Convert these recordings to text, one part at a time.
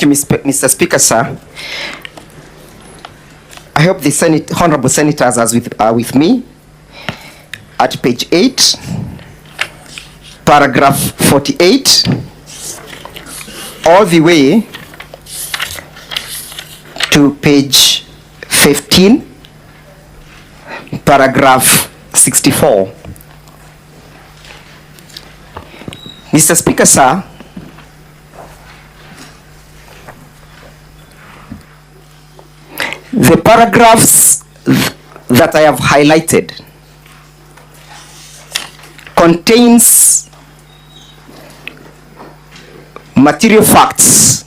Thank you, Mr. Speaker, sir. I hope the honorable senators are with me at page 8, paragraph 48, all the way to page 15, paragraph 64. Mr. Speaker, sir, the paragraphs that I have highlighted contains material facts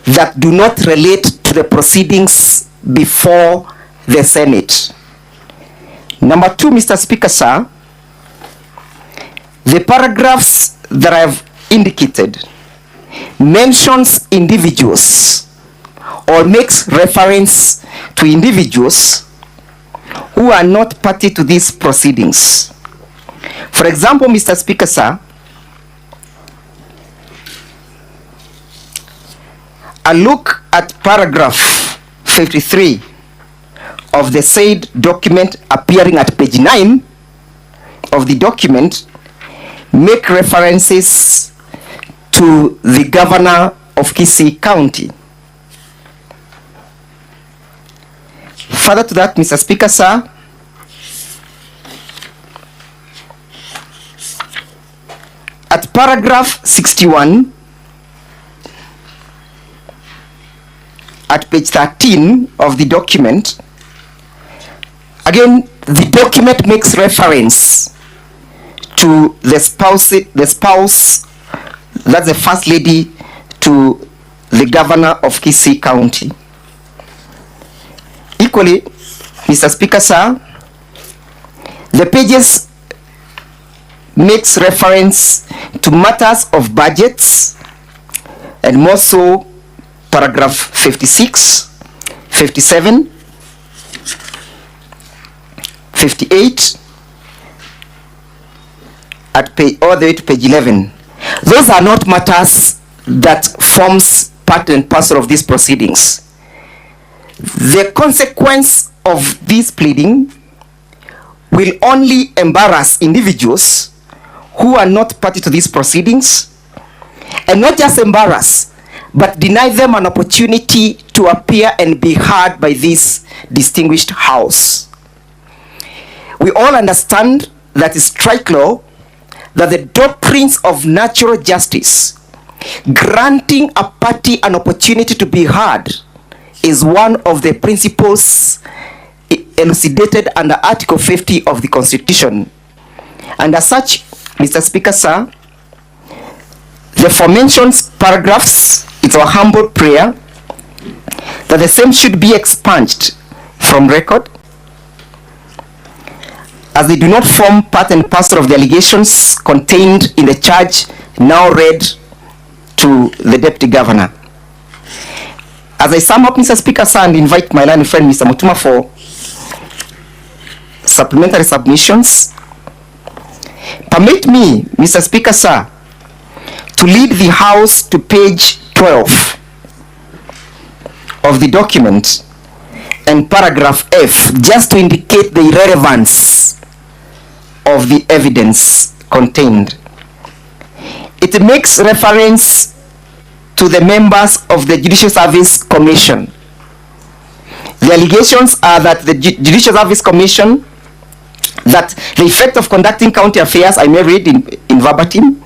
that do not relate to the proceedings before the Senate. Number 2, Mr. Speaker, sir, the paragraphs that I have indicated mentions individuals or makes reference to individuals who are not party to these proceedings. For example, Mr. Speaker, sir, a look at paragraph 53 of the said document appearing at page 9 of the document make references to the governor of Kisii County. Further to that, Mr. Speaker, sir, at paragraph 61, at page 13 of the document, again, the document makes reference to the spouse, that's the first lady, to the governor of Kisii County. Equally, Mr. Speaker, sir, the pages makes reference to matters of budgets, and more so paragraph 56, 57, 58, at page, all the way to page 11. Those are not matters that forms part and parcel of these proceedings. The consequence of this pleading will only embarrass individuals who are not party to these proceedings, and not just embarrass, but deny them an opportunity to appear and be heard by this distinguished house. We all understand that it's strike law that the doctrines of natural justice, granting a party an opportunity to be heard, is one of the principles elucidated under Article 50 of the Constitution. And as such, Mr. Speaker, sir, the aforementioned paragraphs, it's our humble prayer that the same should be expunged from record, as they do not form part and parcel of the allegations contained in the charge now read to the Deputy Governor. As I sum up, Mr. Speaker, sir, and invite my learned friend, Mr. Mutuma, for supplementary submissions, permit me, Mr. Speaker, sir, to lead the House to page 12 of the document and paragraph F, just to indicate the irrelevance of the evidence contained. It makes reference to the members of the Judicial Service Commission. The allegations are that the Judicial Service Commission, that the effect of conducting county affairs, I may read in verbatim,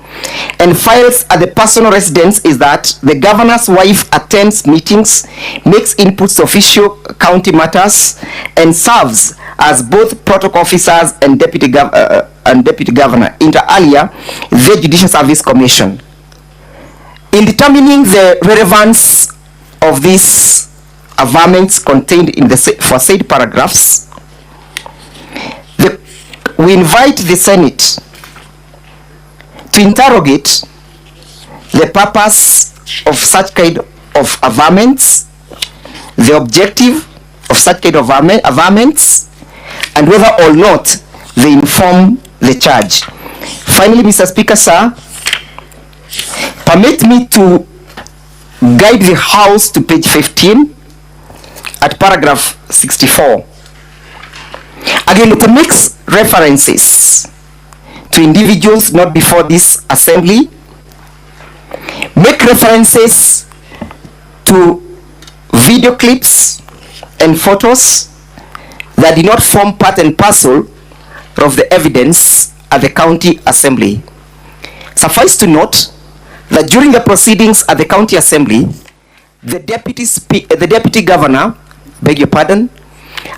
and files at the personal residence is that the governor's wife attends meetings, makes inputs to official county matters, and serves as both protocol officers and deputy governor, inter alia, the Judicial Service Commission. In determining the relevance of these averments contained in the said paragraphs, we invite the Senate to interrogate the purpose of such kind of averments, the objective of such kind of averments, and whether or not they inform the charge. Finally, Mr. Speaker, sir, permit me to guide the House to page 15 at paragraph 64. Again, it makes references to individuals not before this assembly, make references to video clips and photos that did not form part and parcel of the evidence at the county assembly. Suffice to note that during the proceedings at the county assembly, the deputy governor, beg your pardon,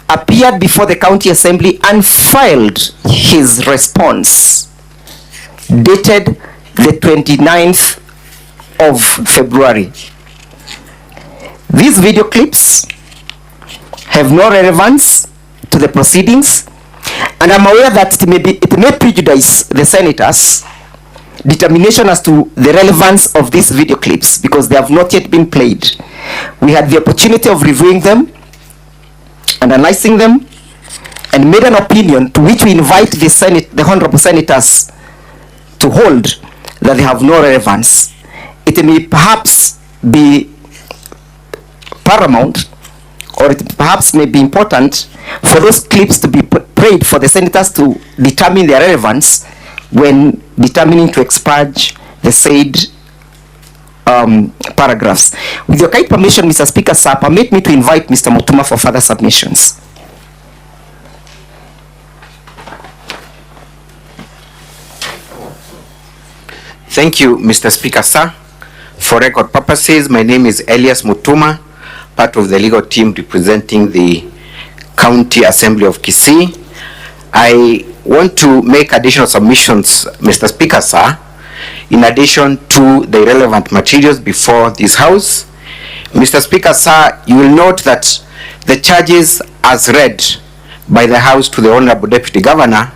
appeared before the county assembly and filed his response dated the 29th of February. These video clips have no relevance to the proceedings, and I'm aware that it may prejudice the senators' determination as to the relevance of these video clips because they have not yet been played. We had the opportunity of reviewing them, analyzing them, and made an opinion to which we invite the honorable senators to hold that they have no relevance. It may perhaps be paramount, or it perhaps may be important for those clips to be played for the senators to determine their relevance when determining to expurge the said paragraphs. With your kind permission, Mr. Speaker, sir, permit me to invite Mr. Mutuma for further submissions. Thank you, Mr. Speaker, sir. For record purposes, my name is Elias Mutuma, part of the legal team representing the County Assembly of Kisii. I want to make additional submissions, Mr. Speaker, sir, in addition to the relevant materials before this House. Mr. Speaker, sir, you will note that the charges as read by the House to the Honorable Deputy Governor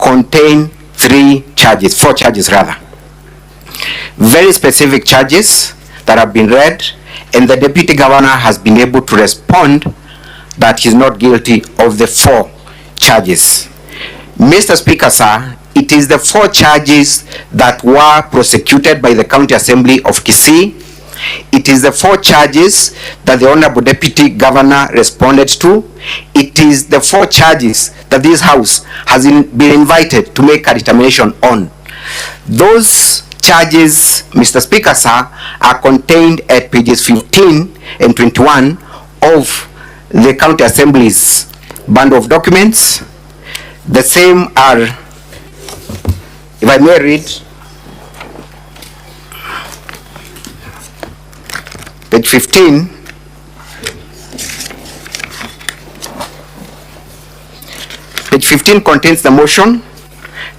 contain four charges rather. Very specific charges that have been read, and the Deputy Governor has been able to respond that he's not guilty of the 4 charges. Mr. Speaker, sir, it is the 4 charges that were prosecuted by the County Assembly of Kisii. It is the 4 charges that the Honorable Deputy Governor responded to. It is the 4 charges that this House has been invited to make a determination on. Those charges, Mr. Speaker, sir, are contained at pages 15 and 21 of the County Assembly's bundle of documents. The same are, if I may read, page 15, page 15 contains the motion.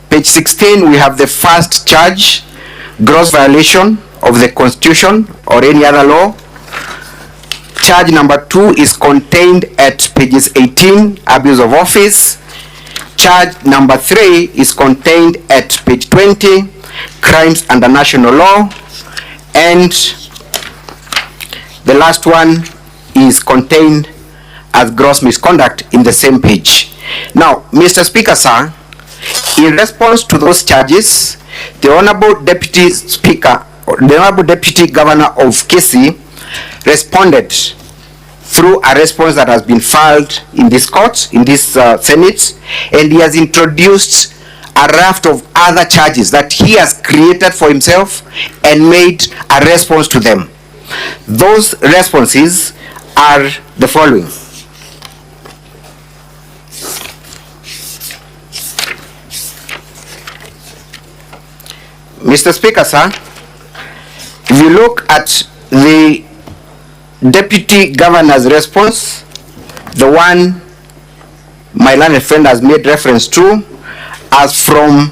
Page 16, we have the first charge, gross violation of the Constitution or any other law. Charge number 2 is contained at pages 18, abuse of office. Charge number 3 is contained at page 20, crimes under national law. And the last one is contained as gross misconduct in the same page. Now, Mr. Speaker, sir, in response to those charges, the Honorable Deputy Speaker, or the Honorable Deputy Governor of Kisii responded through a response that has been filed in this court, in this Senate, and he has introduced a raft of other charges that he has created for himself and made a response to them. Those responses are the following. Mr. Speaker, sir, if you look at the Deputy Governor's response, the one my learned friend has made reference to, as from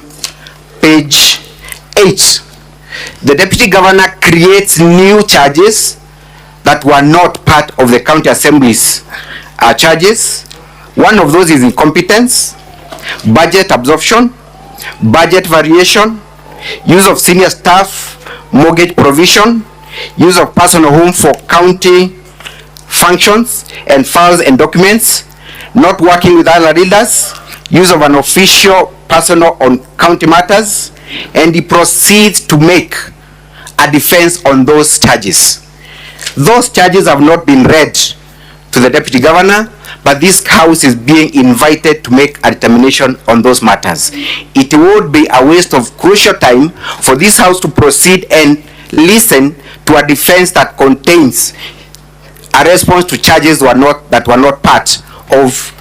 page 8, the Deputy Governor creates new charges that were not part of the County Assembly's charges. One of those is incompetence, budget absorption, budget variation, use of senior staff, mortgage provision, use of personal home for county functions and files and documents, not working with other leaders, use of an official personnel on county matters, and he proceeds to make a defense on those charges. Those charges have not been read to the Deputy Governor, but this House is being invited to make a determination on those matters. It would be a waste of crucial time for this House to proceed and listen to a defense that contains a response to charges that were not part of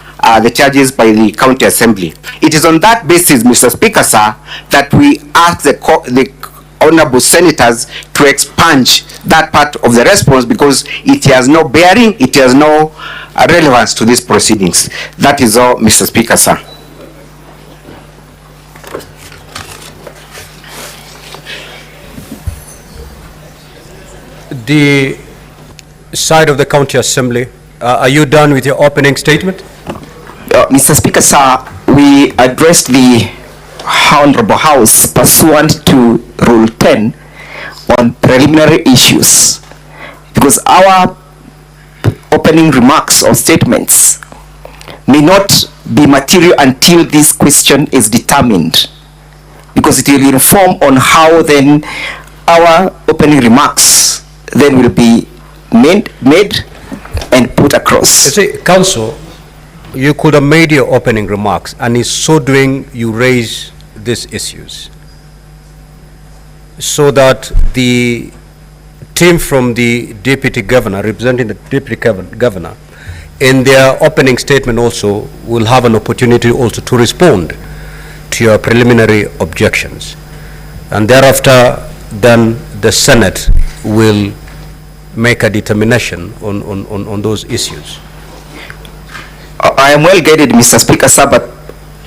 the charges by the County Assembly. It is on that basis, Mr. Speaker, sir, that we ask the honorable senators to expunge that part of the response because it has no bearing, it has no relevance to these proceedings. That is all, Mr. Speaker, sir. The side of the County Assembly, are you done with your opening statement? Mr. Speaker, sir, we addressed the Honorable House pursuant to Rule 10 on preliminary issues because our opening remarks or statements may not be material until this question is determined because it will inform on how then our opening remarks then will be made and put across. You see, Council, you could have made your opening remarks, and in so doing, you raise these issues so that the team from the Deputy Governor, representing the Deputy Governor, in their opening statement also will have an opportunity also to respond to your preliminary objections. And thereafter, then the Senate will make a determination on those issues. I am well guided, Mr. Speaker, sir, but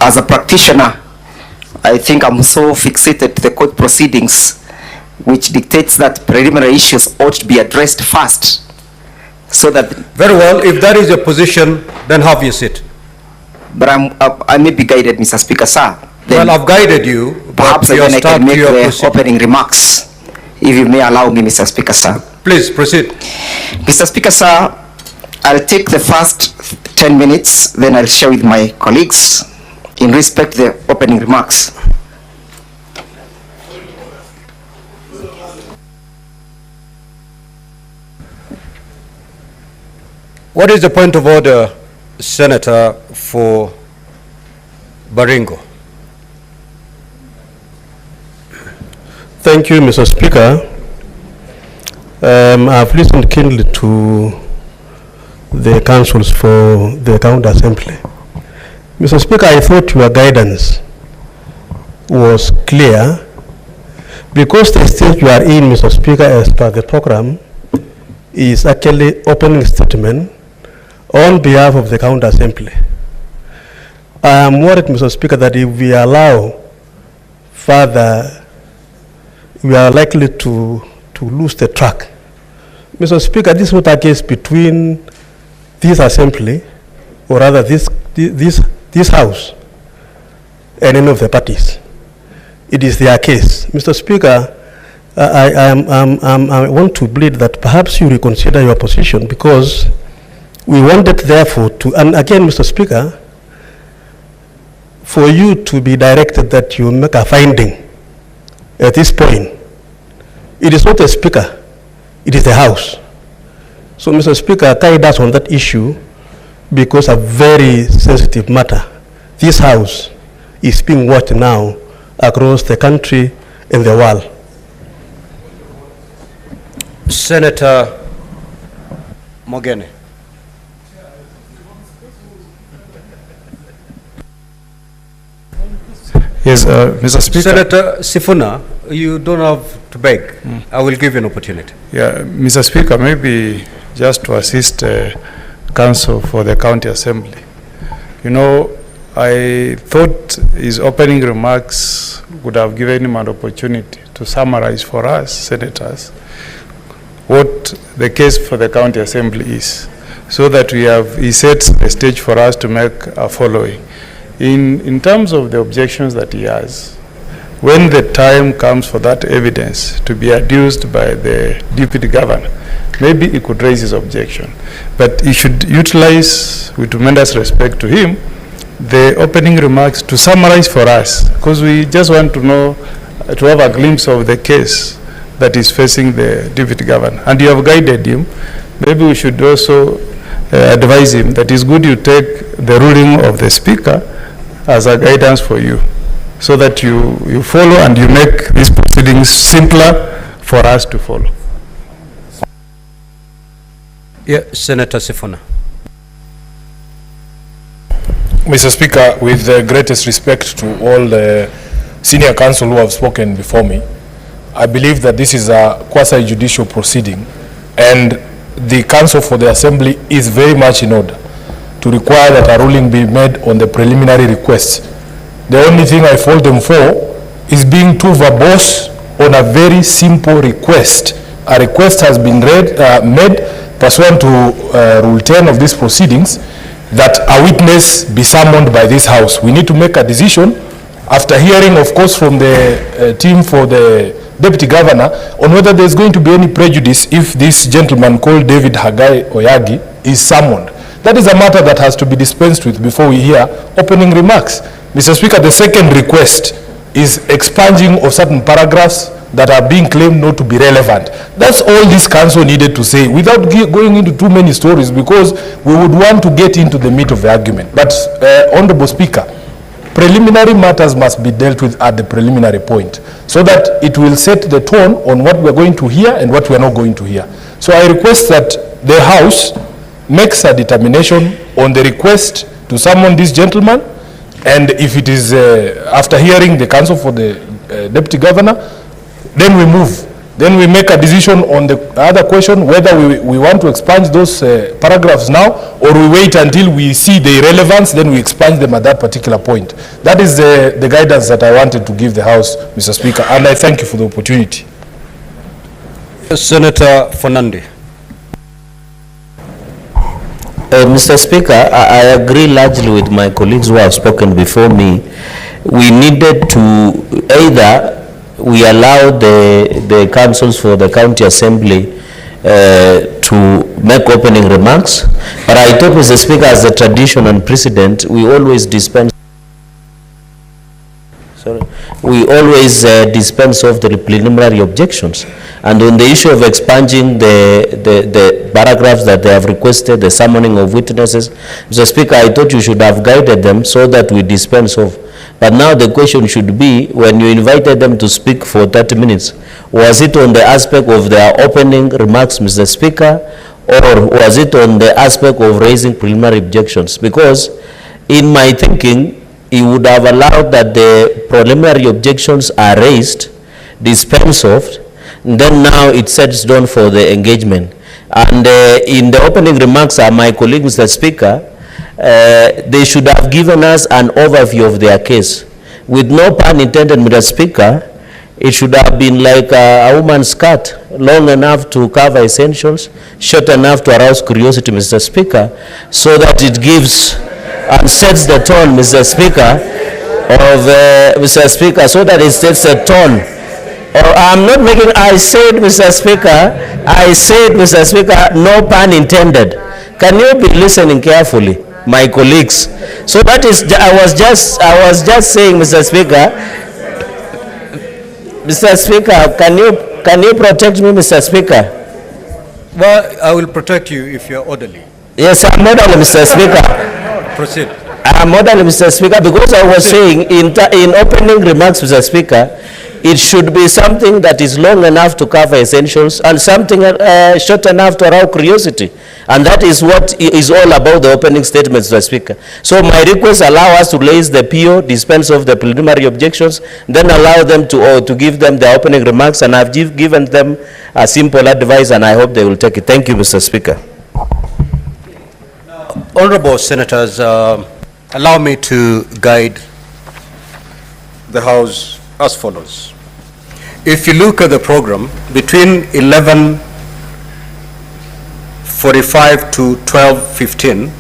as a practitioner, I think I'm so fixated to the court proceedings, which dictates that preliminary issues ought to be addressed first, so that. Very well. If that is your position, then have your seat. But I may be guided, Mr. Speaker, sir. Then well, I've guided you. Perhaps then I can make the opening remarks, if you may allow me, Mr. Speaker, sir. Please proceed. Mr. Speaker, sir, I'll take the first 10 minutes, then I'll share with my colleagues in respect to the opening remarks. What is the point of order, Senator, for Baringo? Thank you, Mr. Speaker. I've listened keenly to the councils for the County Assembly. Mr. Speaker, I thought your guidance was clear because the stage you are in, Mr. Speaker, as per the program, is actually opening statement on behalf of the County Assembly. I am worried, Mr. Speaker, that if we allow further, we are likely to lose the track. Mr. Speaker, this is not a case between this assembly, or rather this house, and any of the parties. It is their case. Mr. Speaker, I want to plead that perhaps you reconsider your position, because we wanted therefore to, and again, Mr. Speaker, for you to be directed that you make a finding at this point. It is not the Speaker, it is the House. So, Mr. Speaker, guide us on that issue, because a very sensitive matter. This House is being watched now across the country and the world. Senator Mogene. Yes, Mr. Speaker. Senator Sifuna, you don't have to beg. I will give you an opportunity. Yeah, Mr. Speaker, maybe just to assist counsel for the County Assembly. You know, I thought his opening remarks would have given him an opportunity to summarize for us, senators, what the case for the County Assembly is, so that he sets the stage for us to make a following. In terms of the objections that he has, when the time comes for that evidence to be adduced by the Deputy Governor, maybe he could raise his objection. But he should utilize, with tremendous respect to him, the opening remarks to summarize for us, because we just want to know, to have a glimpse of the case that is facing the deputy governor. And you have guided him. Maybe we should also advise him that it's good you take the ruling of the speaker as a guidance for you, so that you follow and you make these proceedings simpler for us to follow. Yeah, Senator Sifuna. Mr. Speaker, with the greatest respect to all the senior counsel who have spoken before me, I believe that this is a quasi-judicial proceeding, and the counsel for the Assembly is very much in order to require that a ruling be made on the preliminary requests. The only thing I fault them for is being too verbose on a very simple request. A request has been made pursuant to Rule 10 of these proceedings, that a witness be summoned by this House. We need to make a decision after hearing, of course, from the team for the Deputy Governor on whether there's going to be any prejudice if this gentleman called David Hagai Oyagi is summoned. That is a matter that has to be dispensed with before we hear opening remarks. Mr. Speaker, the second request is expunging of certain paragraphs that are being claimed not to be relevant. That's all this council needed to say, without going into too many stories, because we would want to get into the meat of the argument. But, Honorable Speaker, preliminary matters must be dealt with at the preliminary point, so that it will set the tone on what we're going to hear and what we're not going to hear. So I request that the House makes a determination on the request to summon this gentleman, and if it is after hearing the counsel for the Deputy Governor, then we move. Then we make a decision on the other question, whether we want to expunge those paragraphs now, or we wait until we see the irrelevance, then we expunge them at that particular point. That is the guidance that I wanted to give the House, Mr. Speaker, and I thank you for the opportunity. Senator Fernandi. Mr. Speaker, I agree largely with my colleagues who have spoken before me. We needed to either we allow the councils for the county assembly to make opening remarks, but I thought, Mr. Speaker, as a tradition and precedent, we always dispense of the preliminary objections. And on the issue of expunging the paragraphs that they have requested, the summoning of witnesses, Mr. Speaker, I thought you should have guided them so that we dispense of. But now the question should be, when you invited them to speak for 30 minutes, was it on the aspect of their opening remarks, Mr. Speaker, or was it on the aspect of raising preliminary objections? Because in my thinking, it would have allowed that the preliminary objections are raised, dispensed of, and then now it sets down for the engagement. And in the opening remarks, my colleague, Mr. Speaker, they should have given us an overview of their case. With no pun intended, Mr. Speaker, it should have been like a woman's skirt, long enough to cover essentials, short enough to arouse curiosity, Mr. Speaker, so that it gives and sets the tone, Mr. Speaker, of Mr. Speaker, so that it sets the tone. I'm not making, I said, Mr. Speaker, no pun intended. Can you be listening carefully, my colleagues? So that is, I was just saying, Mr. Speaker, can you protect me, Mr. Speaker? Well, I will protect you if you're orderly. Yes, I'm orderly, Mr. Speaker. Proceed. I'm orderly, Mr. Speaker, because I was saying in opening remarks, Mr. Speaker, it should be something that is long enough to cover essentials and something short enough to arouse curiosity. And that is what is all about the opening statement, Mr. Speaker. So my request, allow us to raise the PO, dispense of the preliminary objections, then allow them to give them their opening remarks, and I've given them a simple advice, and I hope they will take it. Thank you, Mr. Speaker. Honorable Senators, allow me to guide the House as follows. If you look at the program, between 11:45 to 12:15,